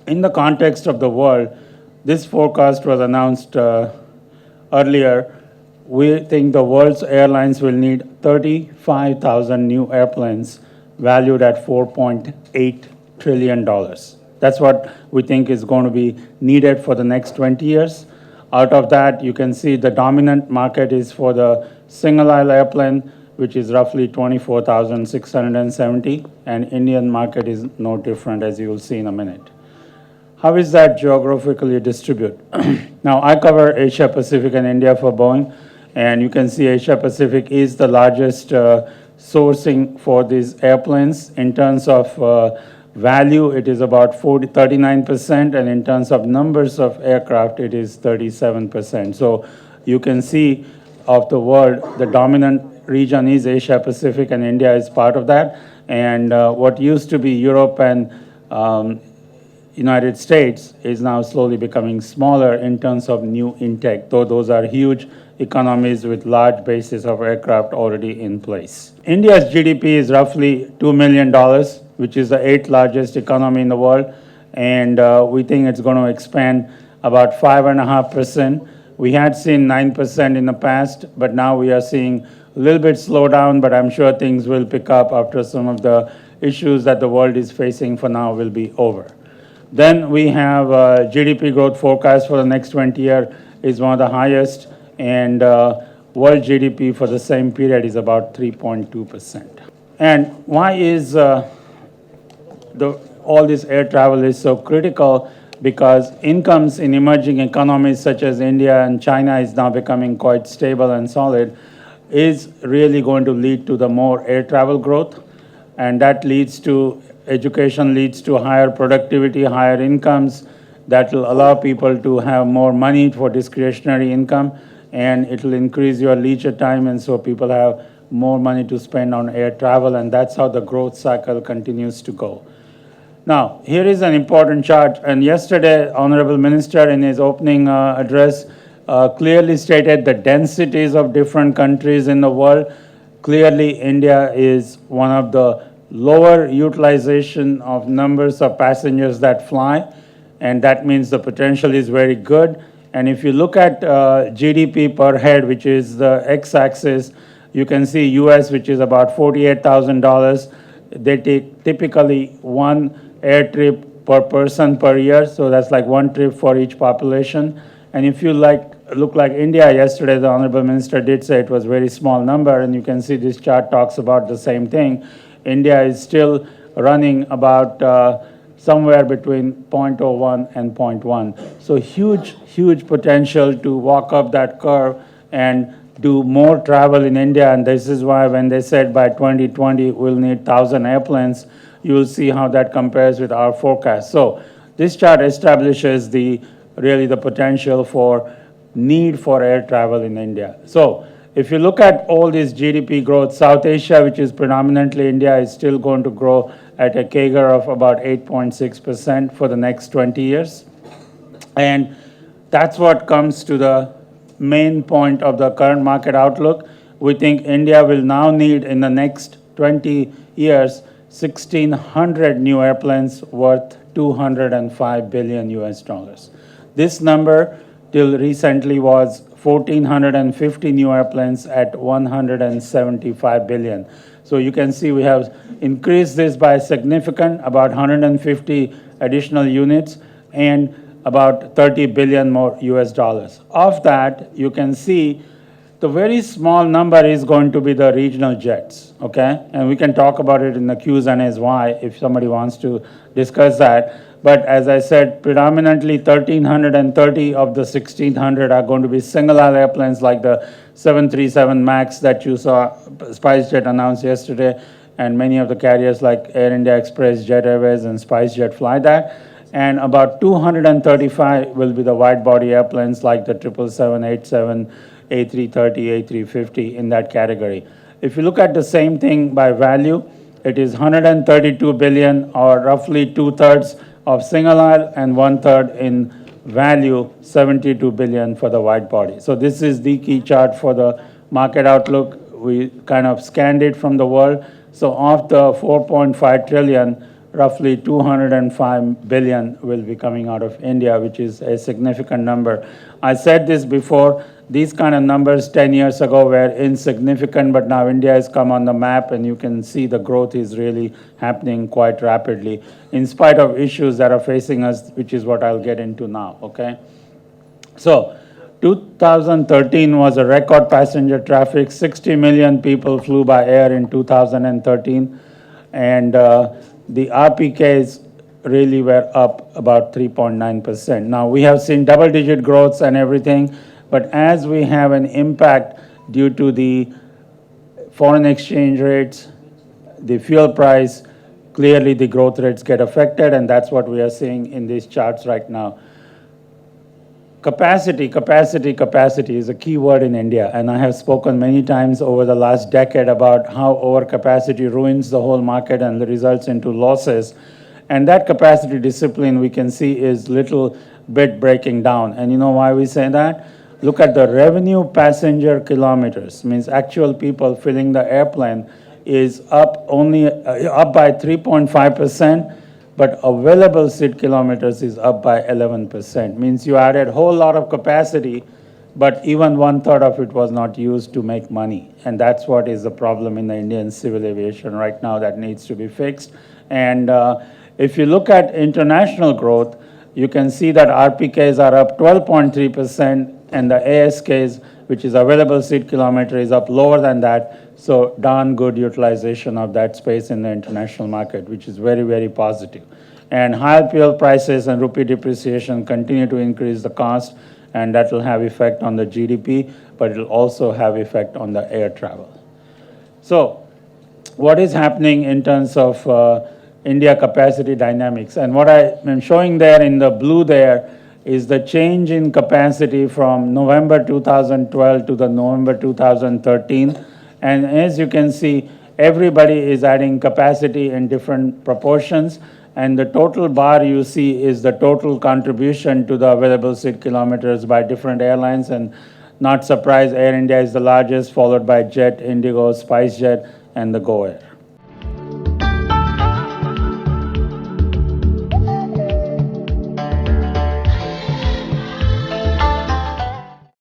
In the context of the world, this forecast was announced earlier. We think the world's airlines will need 35,000 new airplanes valued at $4.8 trillion. That's what we think is going to be needed for the next 20 years. Out of that, you can see the dominant market is for the single aisle airplane, which is roughly 24,670, and Indian market is no different, as you will see in a minute. How is that geographically distributed? Now, I cover Asia Pacific and India for Boeing, and you can see Asia Pacific is the largest sourcing for these airplanes. In terms of value, it is about 39%, and in terms of numbers of aircraft, it is 37%. So you can see of the world, the dominant region is Asia Pacific, and India is part of that. And what used to be Europe and United States is now slowly becoming smaller in terms of new intake, though those are huge economies with large bases of aircraft already in place. India's GDP is roughly $2 million, which is the 8th largest economy in the world, and we think it's going to expand about 5.5%. We had seen 9% in the past, but now we are seeing a little bit slowdown, but I'm sure things will pick up after some of the issues that the world is facing for now will be over. Then we have GDP growth forecast for the next 20 years is one of the highest, and world GDP for the same period is about 3.2%. And why is all this air travel is so critical? Because incomes in emerging economies such as India and China is now becoming quite stable and solid, is really going to lead to the more air travel growth, and that leads to education, leads to higher productivity, higher incomes. That will allow people to have more money for discretionary income, and it will increase your leisure time, and so people have more money to spend on air travel, and that's how the growth cycle continues to go. Now, here is an important chart, and yesterday, Honorable Minister in his opening address clearly stated the densities of different countries in the world. Clearly, India is one of the lower utilization of numbers of passengers that fly, and that means the potential is very good. And if you look at GDP per head, which is the x-axis, you can see US, which is about $48,000. They take typically one air trip per person per year, so that's like one trip for each population. And if you look like India, yesterday the Honorable Minister did say it was a very small number, and you can see this chart talks about the same thing. India is still running about somewhere between 0.01 and 0.1. So huge potential to walk up that curve and do more travel in India, and this is why when they said by 2020 we'll need 1,000 airplanes, you will see how that compares with our forecast. So this chart establishes really the potential for need for air travel in India. So if you look at all this GDP growth, South Asia, which is predominantly India, is still going to grow at a CAGR of about 8.6% for the next 20 years. And that's what comes to the main point of the current market outlook. We think India will now need in the next 20 years 1,600 new airplanes worth $205 billion US. This number till recently was 1,450 new airplanes at 175 billion. So you can see we have increased this by significant, about 150 additional units and about 30 billion more US dollars. Of that, you can see the very small number is going to be the regional jets, okay? And we can talk about it in the Q's and A's why if somebody wants to discuss that. But as I said, predominantly 1,330 of the 1,600 are going to be single-aisle airplanes like the 737 MAX that you saw SpiceJet announce yesterday, and many of the carriers like Air India Express, Jet Airways, and SpiceJet fly that. And about 235 will be the wide-body airplanes like the 777, 87, A330, A350 in that category. If you look at the same thing by value, it is 132 billion, or roughly 2/3 of single aisle and 1/3 in value, 72 billion for the wide body. So this is the key chart for the market outlook. We kind of scanned it from the world. So of the 4.5 trillion, roughly 205 billion will be coming out of India, which is a significant number. I said this before, these kind of numbers 10 years ago were insignificant, but now India has come on the map, and you can see the growth is really happening quite rapidly, in spite of issues that are facing us, which is what I'll get into now, okay? So 2013 was a record passenger traffic. 60 million people flew by air in 2013, and the RPKs really were up about 3.9%. Now, we have seen double-digit growths and everything, but as we have an impact due to the foreign exchange rates, the fuel price, clearly the growth rates get affected, and that's what we are seeing in these charts right now. Capacity is a key word in India, and I have spoken many times over the last decade about how overcapacity ruins the whole market and results into losses. And that capacity discipline, we can see, is little bit breaking down. And you know why we say that? Look at the revenue passenger kilometers, means actual people filling the airplane, is up only up by 3.5%. But available seat kilometers is up by 11%. Means you added a whole lot of capacity, but even 1/3 of it was not used to make money. And that's what is the problem in the Indian civil aviation right now that needs to be fixed. And if you look at international growth, you can see that RPKs are up 12.3%, and the ASKs, which is available seat kilometer, is up lower than that. So darn good utilization of that space in the international market, which is very, very positive. And higher fuel prices and rupee depreciation continue to increase the cost, and that will have effect on the GDP, but it will also have effect on the air travel. So what is happening in terms of India capacity dynamics? And what I am showing there in the blue there is the change in capacity from November 2012 to the November 2013. And as you can see, everybody is adding capacity in different proportions. And the total bar you see is the total contribution to the available seat kilometers by different airlines. And not surprised, Air India is the largest, followed by Jet, Indigo, SpiceJet, and the Go Air.